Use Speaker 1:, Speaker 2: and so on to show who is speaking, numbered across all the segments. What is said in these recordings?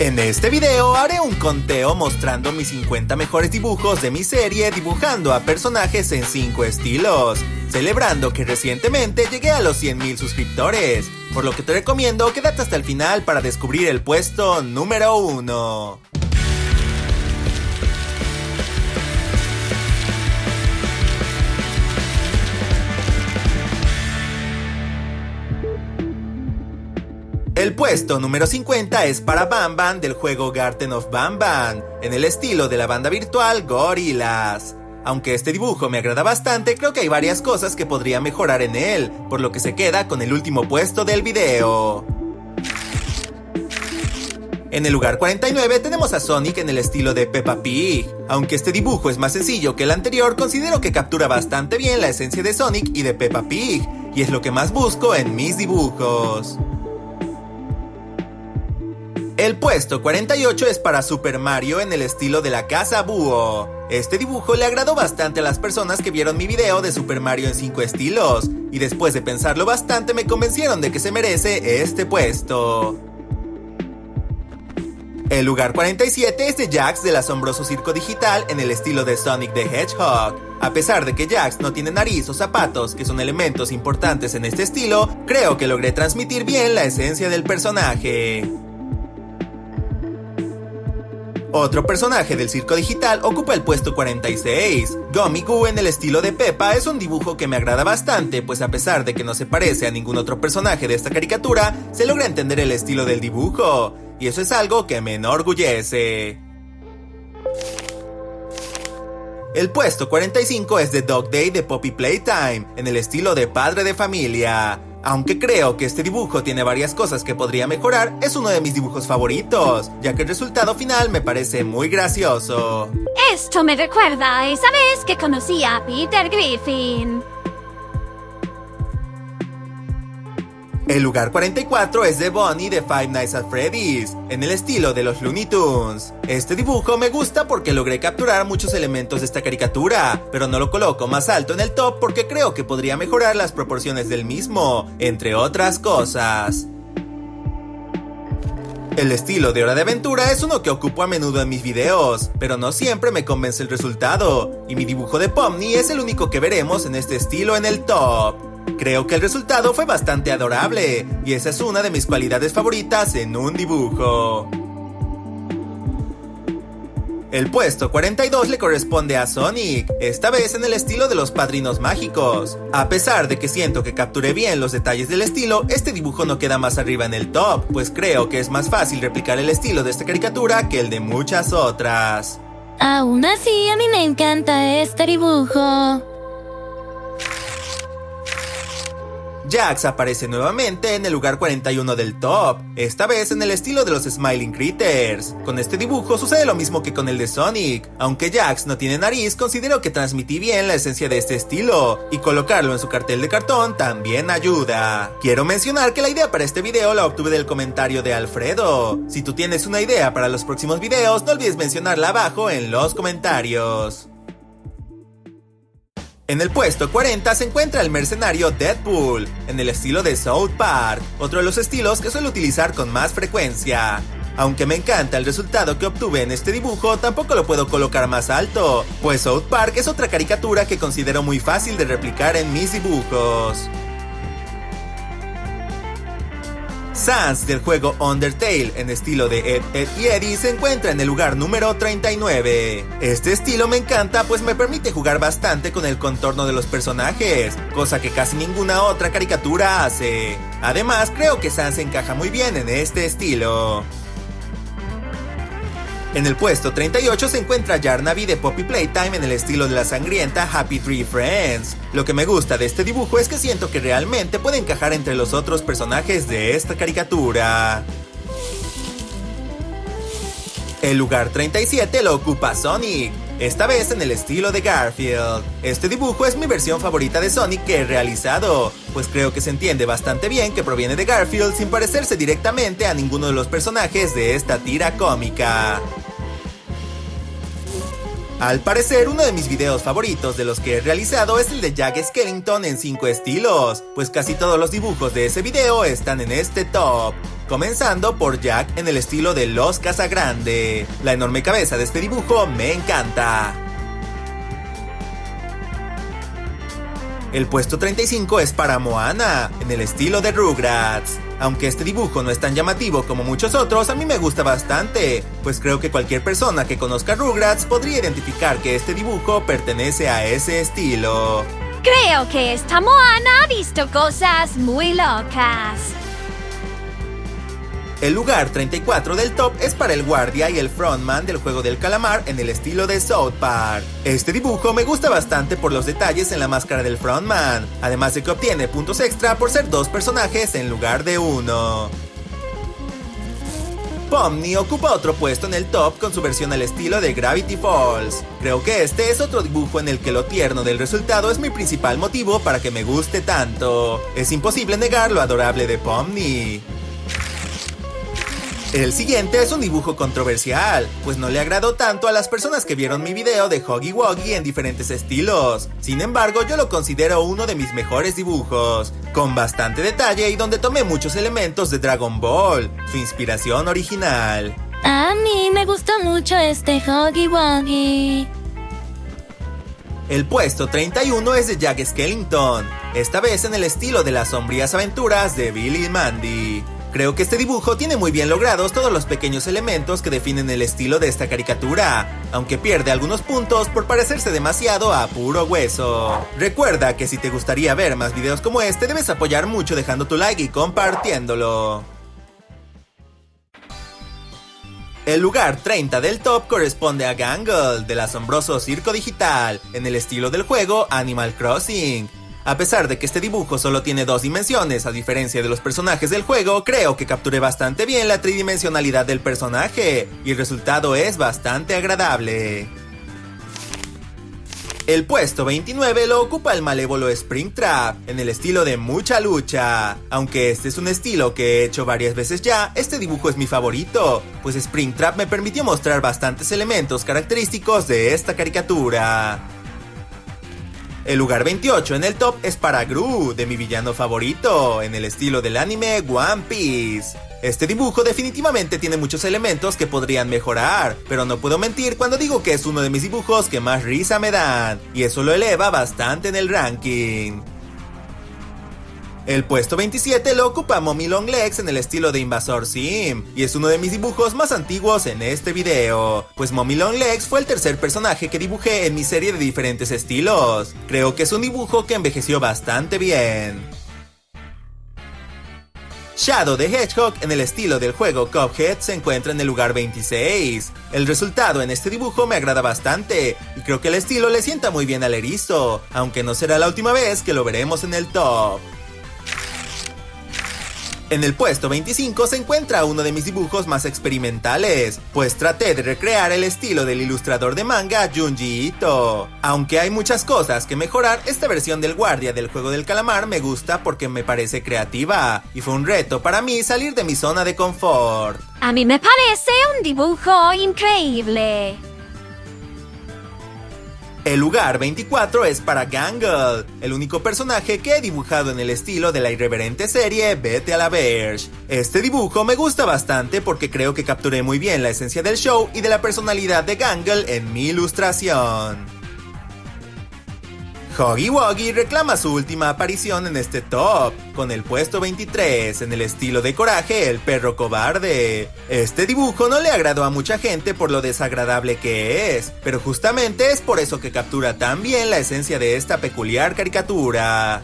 Speaker 1: En este video haré un conteo mostrando mis 50 mejores dibujos de mi serie dibujando a personajes en 5 estilos, celebrando que recientemente llegué a los 100,000 suscriptores, por lo que te recomiendo quédate hasta el final para descubrir el puesto número 1. El puesto número 50 es para Banban del juego Garten of Banban, en el estilo de la banda virtual Gorillaz. Aunque este dibujo me agrada bastante, creo que hay varias cosas que podría mejorar en él, por lo que se queda con el último puesto del video. En el lugar 49 tenemos a Sonic en el estilo de Peppa Pig. Aunque este dibujo es más sencillo que el anterior, considero que captura bastante bien la esencia de Sonic y de Peppa Pig, y es lo que más busco en mis dibujos. El puesto 48 es para Super Mario en el estilo de la Casa Búho. Este dibujo le agradó bastante a las personas que vieron mi video de Super Mario en 5 estilos, y después de pensarlo bastante me convencieron de que se merece este puesto. El lugar 47 es de Jax del asombroso circo digital en el estilo de Sonic the Hedgehog. A pesar de que Jax no tiene nariz o zapatos, que son elementos importantes en este estilo, creo que logré transmitir bien la esencia del personaje. Otro personaje del circo digital ocupa el puesto 46. Gummy Goo en el estilo de Peppa es un dibujo que me agrada bastante, pues a pesar de que no se parece a ningún otro personaje de esta caricatura, se logra entender el estilo del dibujo, y eso es algo que me enorgullece. El puesto 45 es de Dog Day de Poppy Playtime, en el estilo de padre de familia. Aunque creo que este dibujo tiene varias cosas que podría mejorar, es uno de mis dibujos favoritos, ya que el resultado final me parece muy gracioso.
Speaker 2: Esto me recuerda a esa vez que conocí a Peter Griffin.
Speaker 1: El lugar 44 es de Bonnie de Five Nights at Freddy's, en el estilo de los Looney Tunes. Este dibujo me gusta porque logré capturar muchos elementos de esta caricatura, pero no lo coloco más alto en el top porque creo que podría mejorar las proporciones del mismo, entre otras cosas. El estilo de Hora de Aventura es uno que ocupo a menudo en mis videos, pero no siempre me convence el resultado, y mi dibujo de Pomni es el único que veremos en este estilo en el top. Creo que el resultado fue bastante adorable, y esa es una de mis cualidades favoritas en un dibujo. El puesto 42 le corresponde a Sonic, esta vez en el estilo de los Padrinos Mágicos. A pesar de que siento que capturé bien los detalles del estilo, este dibujo no queda más arriba en el top, pues creo que es más fácil replicar el estilo de esta caricatura que el de muchas otras.
Speaker 3: Aún así, a mí me encanta este dibujo.
Speaker 1: Jax aparece nuevamente en el lugar 41 del top, esta vez en el estilo de los Smiling Critters. Con este dibujo sucede lo mismo que con el de Sonic. Aunque Jax no tiene nariz, considero que transmití bien la esencia de este estilo, y colocarlo en su cartel de cartón también ayuda. Quiero mencionar que la idea para este video la obtuve del comentario de Alfredo. Si tú tienes una idea para los próximos videos, no olvides mencionarla abajo en los comentarios. En el puesto 40 se encuentra el mercenario Deadpool, en el estilo de South Park, otro de los estilos que suelo utilizar con más frecuencia. Aunque me encanta el resultado que obtuve en este dibujo, tampoco lo puedo colocar más alto, pues South Park es otra caricatura que considero muy fácil de replicar en mis dibujos. Sans del juego Undertale en estilo de Ed, Edd y Eddy se encuentra en el lugar número 39. Este estilo me encanta pues me permite jugar bastante con el contorno de los personajes, cosa que casi ninguna otra caricatura hace. Además creo que Sans encaja muy bien en este estilo. En el puesto 38 se encuentra Yarnaby de Poppy Playtime en el estilo de la sangrienta Happy Tree Friends. Lo que me gusta de este dibujo es que siento que realmente puede encajar entre los otros personajes de esta caricatura. El lugar 37 lo ocupa Sonic, esta vez en el estilo de Garfield. Este dibujo es mi versión favorita de Sonic que he realizado, pues creo que se entiende bastante bien que proviene de Garfield sin parecerse directamente a ninguno de los personajes de esta tira cómica. Al parecer, uno de mis videos favoritos de los que he realizado es el de Jack Skellington en 5 estilos, pues casi todos los dibujos de ese video están en este top. Comenzando por Jack en el estilo de Los Casagrande. La enorme cabeza de este dibujo me encanta. El puesto 35 es para Moana, en el estilo de Rugrats. Aunque este dibujo no es tan llamativo como muchos otros, a mí me gusta bastante, pues creo que cualquier persona que conozca Rugrats podría identificar que este dibujo pertenece a ese estilo.
Speaker 2: Creo que esta Moana ha visto cosas muy locas.
Speaker 1: El lugar 34 del top es para el guardia y el frontman del juego del calamar en el estilo de South Park. Este dibujo me gusta bastante por los detalles en la máscara del frontman, además de que obtiene puntos extra por ser 2 personajes en lugar de 1. Pomni ocupa otro puesto en el top con su versión al estilo de Gravity Falls. Creo que este es otro dibujo en el que lo tierno del resultado es mi principal motivo para que me guste tanto. Es imposible negar lo adorable de Pomni. El siguiente es un dibujo controversial, pues no le agradó tanto a las personas que vieron mi video de Huggy Wuggy en diferentes estilos. Sin embargo, yo lo considero uno de mis mejores dibujos, con bastante detalle y donde tomé muchos elementos de Dragon Ball, su inspiración original.
Speaker 3: A mí me gustó mucho este Huggy Wuggy.
Speaker 1: El puesto 31 es de Jack Skellington, esta vez en el estilo de las sombrías aventuras de Billy y Mandy. Creo que este dibujo tiene muy bien logrados todos los pequeños elementos que definen el estilo de esta caricatura, aunque pierde algunos puntos por parecerse demasiado a puro hueso. Recuerda que si te gustaría ver más videos como este, debes apoyar mucho dejando tu like y compartiéndolo. El lugar 30 del top corresponde a Gangle, del asombroso circo digital, en el estilo del juego Animal Crossing. A pesar de que este dibujo solo tiene 2 dimensiones, a diferencia de los personajes del juego, creo que capturé bastante bien la tridimensionalidad del personaje, y el resultado es bastante agradable. El puesto 29 lo ocupa el malévolo Springtrap, en el estilo de Mucha Lucha. Aunque este es un estilo que he hecho varias veces ya, este dibujo es mi favorito, pues Springtrap me permitió mostrar bastantes elementos característicos de esta caricatura. El lugar 28 en el top es para Gru, de mi villano favorito, en el estilo del anime One Piece. Este dibujo definitivamente tiene muchos elementos que podrían mejorar, pero no puedo mentir cuando digo que es uno de mis dibujos que más risa me dan, y eso lo eleva bastante en el ranking. El puesto 27 lo ocupa Mommy Longlegs en el estilo de Invasor Sim, y es uno de mis dibujos más antiguos en este video, pues Mommy Longlegs fue el tercer personaje que dibujé en mi serie de diferentes estilos. Creo que es un dibujo que envejeció bastante bien. Shadow the Hedgehog en el estilo del juego Cuphead se encuentra en el lugar 26. El resultado en este dibujo me agrada bastante, y creo que el estilo le sienta muy bien al erizo, aunque no será la última vez que lo veremos en el top. En el puesto 25 se encuentra uno de mis dibujos más experimentales, pues traté de recrear el estilo del ilustrador de manga Junji Ito. Aunque hay muchas cosas que mejorar, esta versión del guardia del juego del calamar me gusta porque me parece creativa, y fue un reto para mí salir de mi zona de confort.
Speaker 2: A mí me parece un dibujo increíble.
Speaker 1: El lugar 24 es para Gangle, el único personaje que he dibujado en el estilo de la irreverente serie Vete a la Verge. Este dibujo me gusta bastante porque creo que capturé muy bien la esencia del show y de la personalidad de Gangle en mi ilustración. Huggy Wuggy reclama su última aparición en este top, con el puesto 23, en el estilo de Coraje, el perro cobarde. Este dibujo no le agradó a mucha gente por lo desagradable que es, pero justamente es por eso que captura tan bien la esencia de esta peculiar caricatura.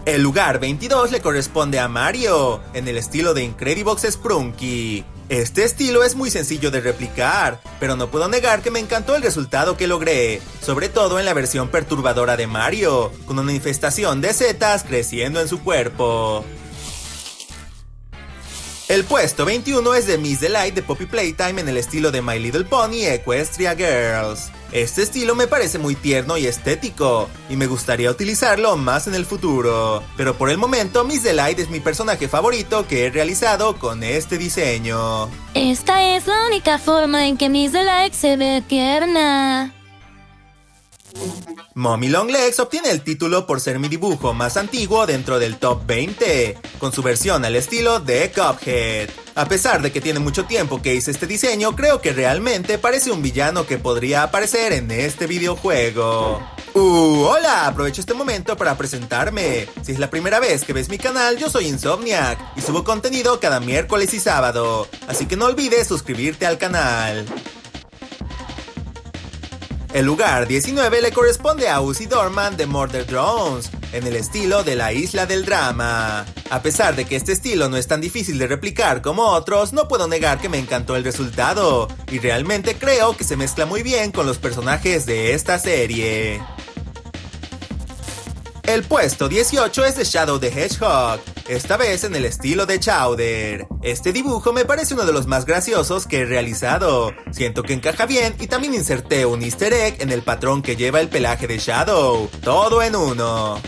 Speaker 1: El lugar 22 le corresponde a Mario, en el estilo de Incredibox Sprunky. Este estilo es muy sencillo de replicar, pero no puedo negar que me encantó el resultado que logré, sobre todo en la versión perturbadora de Mario, con una infestación de setas creciendo en su cuerpo. El puesto 21 es de Miss Delight de Poppy Playtime en el estilo de My Little Pony Equestria Girls. Este estilo me parece muy tierno y estético, y me gustaría utilizarlo más en el futuro. Pero por el momento Miss Delight es mi personaje favorito que he realizado con este diseño.
Speaker 3: Esta es la única forma en que Miss Delight se ve tierna.
Speaker 1: Mommy Longlegs obtiene el título por ser mi dibujo más antiguo dentro del top 20, con su versión al estilo de Cuphead. A pesar de que tiene mucho tiempo que hice este diseño, creo que realmente parece un villano que podría aparecer en este videojuego. Hola, aprovecho este momento para presentarme. Si es la primera vez que ves mi canal, yo soy Insomniac y subo contenido cada miércoles y sábado, así que no olvides suscribirte al canal. El lugar 19 le corresponde a Uzi Dorman de Murder Drones, en el estilo de la Isla del Drama. A pesar de que este estilo no es tan difícil de replicar como otros, no puedo negar que me encantó el resultado, y realmente creo que se mezcla muy bien con los personajes de esta serie. El puesto 18 es de Shadow the Hedgehog, esta vez en el estilo de Chowder. Este dibujo me parece uno de los más graciosos que he realizado. Siento que encaja bien y también inserté un easter egg en el patrón que lleva el pelaje de Shadow. Todo en uno.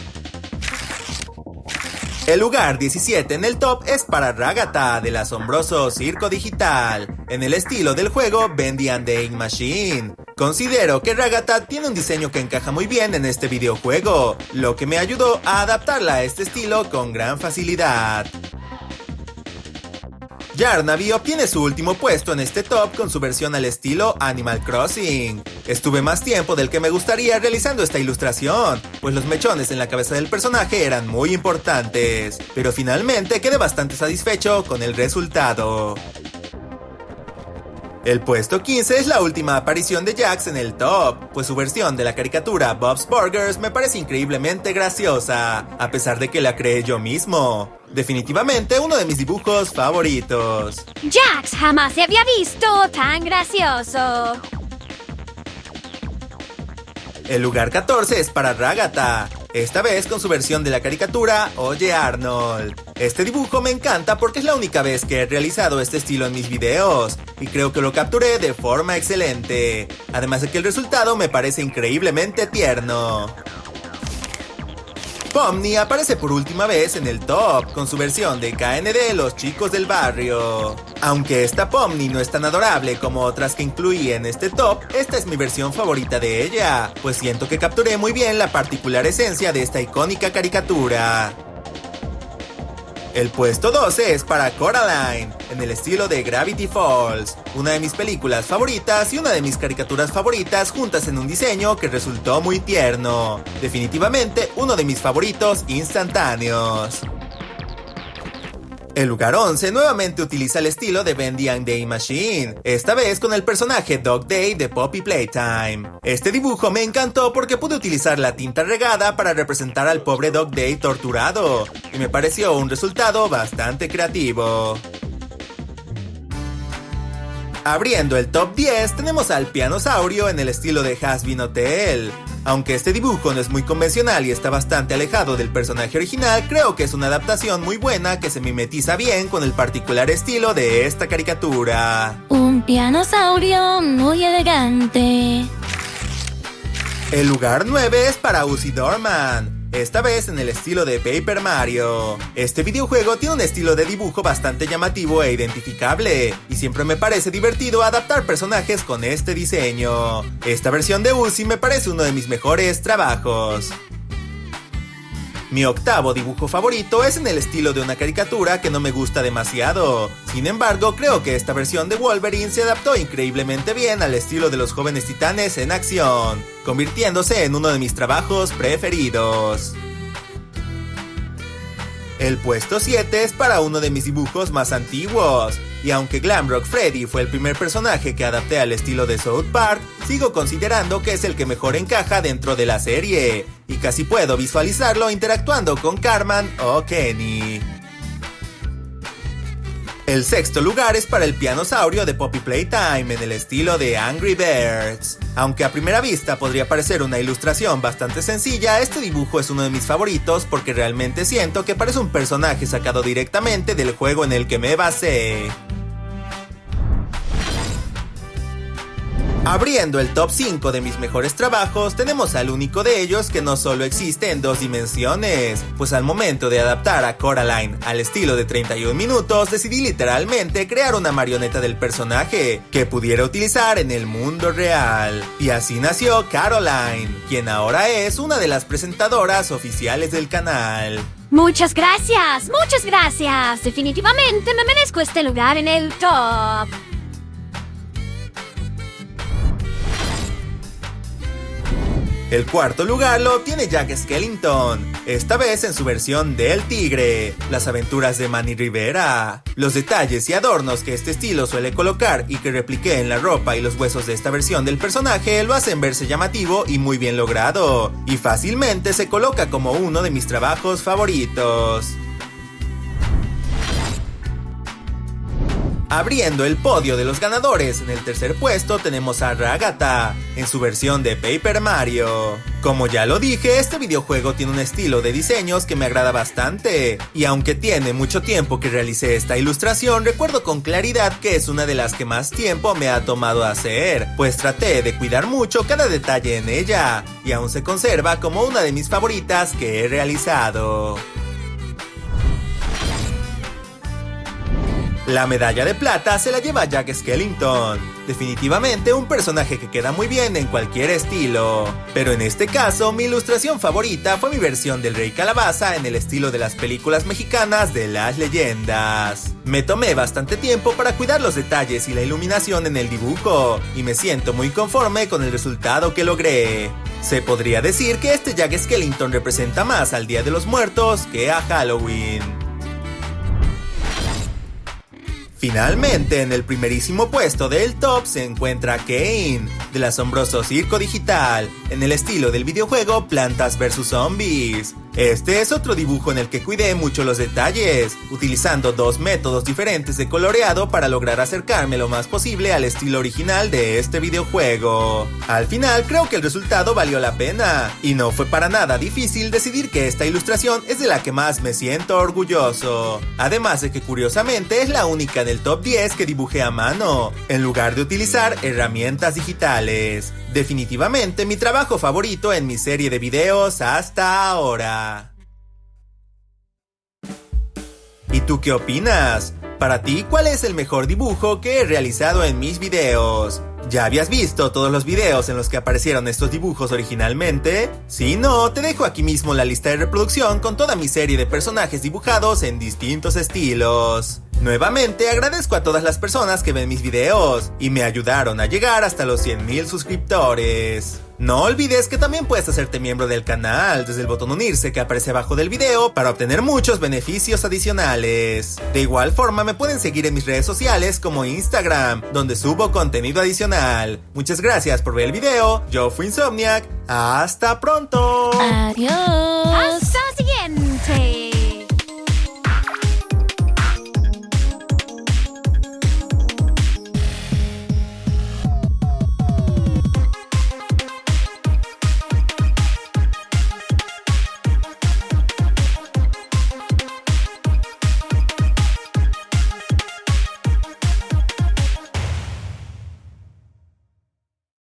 Speaker 1: El lugar 17 en el top es para Ragatha del asombroso Circo Digital, en el estilo del juego Bendy and the Ink Machine. Considero que Ragatha tiene un diseño que encaja muy bien en este videojuego, lo que me ayudó a adaptarla a este estilo con gran facilidad. Yarnaby obtiene su último puesto en este top con su versión al estilo Animal Crossing. Estuve más tiempo del que me gustaría realizando esta ilustración, pues los mechones en la cabeza del personaje eran muy importantes, pero finalmente quedé bastante satisfecho con el resultado. El puesto 15 es la última aparición de Jax en el top, pues su versión de la caricatura Bob's Burgers me parece increíblemente graciosa, a pesar de que la creé yo mismo. Definitivamente uno de mis dibujos favoritos.
Speaker 2: Jax jamás se había visto tan gracioso.
Speaker 1: El lugar 14 es para Ragatha, esta vez con su versión de la caricatura Oye Arnold. Este dibujo me encanta porque es la única vez que he realizado este estilo en mis videos, y creo que lo capturé de forma excelente, además de que el resultado me parece increíblemente tierno. Pomni aparece por última vez en el top, con su versión de KND Los Chicos del Barrio. Aunque esta Pomni no es tan adorable como otras que incluí en este top, esta es mi versión favorita de ella, pues siento que capturé muy bien la particular esencia de esta icónica caricatura. El puesto 12 es para Coraline, en el estilo de Gravity Falls, una de mis películas favoritas y una de mis caricaturas favoritas juntas en un diseño que resultó muy tierno. Definitivamente uno de mis favoritos instantáneos. El lugar 11 nuevamente utiliza el estilo de Bendy and the Ink Machine, esta vez con el personaje Dog Day de Poppy Playtime. Este dibujo me encantó porque pude utilizar la tinta regada para representar al pobre Dog Day torturado, y me pareció un resultado bastante creativo. Abriendo el top 10 tenemos al Pianosaurio en el estilo de Hazbin Hotel. Aunque este dibujo no es muy convencional y está bastante alejado del personaje original, creo que es una adaptación muy buena que se mimetiza bien con el particular estilo de esta caricatura.
Speaker 3: Un pianosaurio muy elegante.
Speaker 1: El lugar 9 es para Uzi Dorman, esta vez en el estilo de Paper Mario. Este videojuego tiene un estilo de dibujo bastante llamativo e identificable, y siempre me parece divertido adaptar personajes con este diseño. Esta versión de Uzi me parece uno de mis mejores trabajos. Mi octavo dibujo favorito es en el estilo de una caricatura que no me gusta demasiado. Sin embargo, creo que esta versión de Wolverine se adaptó increíblemente bien al estilo de los Jóvenes Titanes en acción, convirtiéndose en uno de mis trabajos preferidos. El puesto 7 es para uno de mis dibujos más antiguos, y aunque Glamrock Freddy fue el primer personaje que adapté al estilo de South Park, sigo considerando que es el que mejor encaja dentro de la serie, y casi puedo visualizarlo interactuando con Cartman o Kenny. El sexto lugar es para el pianosaurio de Poppy Playtime en el estilo de Angry Birds. Aunque a primera vista podría parecer una ilustración bastante sencilla, este dibujo es uno de mis favoritos porque realmente siento que parece un personaje sacado directamente del juego en el que me basé. Abriendo el top 5 de mis mejores trabajos, tenemos al único de ellos que no solo existe en 2 dimensiones, pues al momento de adaptar a Coraline al estilo de 31 minutos, decidí literalmente crear una marioneta del personaje que pudiera utilizar en el mundo real. Y así nació Caroline, quien ahora es una de las presentadoras oficiales del canal.
Speaker 2: Muchas gracias, muchas gracias. Definitivamente me merezco este lugar en el top.
Speaker 1: El cuarto lugar lo obtiene Jack Skellington, esta vez en su versión del tigre, las aventuras de Manny Rivera. Los detalles y adornos que este estilo suele colocar y que repliqué en la ropa y los huesos de esta versión del personaje lo hacen verse llamativo y muy bien logrado, y fácilmente se coloca como uno de mis trabajos favoritos. Abriendo el podio de los ganadores, en el tercer puesto tenemos a Ragata, en su versión de Paper Mario. Como ya lo dije, este videojuego tiene un estilo de diseños que me agrada bastante, y aunque tiene mucho tiempo que realicé esta ilustración, recuerdo con claridad que es una de las que más tiempo me ha tomado hacer, pues traté de cuidar mucho cada detalle en ella, y aún se conserva como una de mis favoritas que he realizado. La medalla de plata se la lleva Jack Skellington, definitivamente un personaje que queda muy bien en cualquier estilo. Pero en este caso, mi ilustración favorita fue mi versión del Rey Calabaza en el estilo de las películas mexicanas de las leyendas. Me tomé bastante tiempo para cuidar los detalles y la iluminación en el dibujo, y me siento muy conforme con el resultado que logré. Se podría decir que este Jack Skellington representa más al Día de los Muertos que a Halloween. Finalmente, en el primerísimo puesto del top se encuentra Kane, del asombroso circo digital, en el estilo del videojuego Plantas vs Zombies. Este es otro dibujo en el que cuidé mucho los detalles, utilizando 2 métodos diferentes de coloreado para lograr acercarme lo más posible al estilo original de este videojuego. Al final creo que el resultado valió la pena, y no fue para nada difícil decidir que esta ilustración es de la que más me siento orgulloso. Además de que curiosamente es la única en el top 10 que dibujé a mano, en lugar de utilizar herramientas digitales. Definitivamente mi trabajo favorito en mi serie de videos hasta ahora. ¿Y tú qué opinas? Para ti, ¿cuál es el mejor dibujo que he realizado en mis videos? ¿Ya habías visto todos los videos en los que aparecieron estos dibujos originalmente? Si no, te dejo aquí mismo la lista de reproducción con toda mi serie de personajes dibujados en distintos estilos. Nuevamente agradezco a todas las personas que ven mis videos y me ayudaron a llegar hasta los 100,000 suscriptores. No olvides que también puedes hacerte miembro del canal desde el botón unirse que aparece abajo del video para obtener muchos beneficios adicionales. De igual forma me pueden seguir en mis redes sociales como Instagram, donde subo contenido adicional. Muchas gracias por ver el video, yo fui Insomniac, ¡hasta pronto!
Speaker 3: Adiós.
Speaker 2: ¡Hasta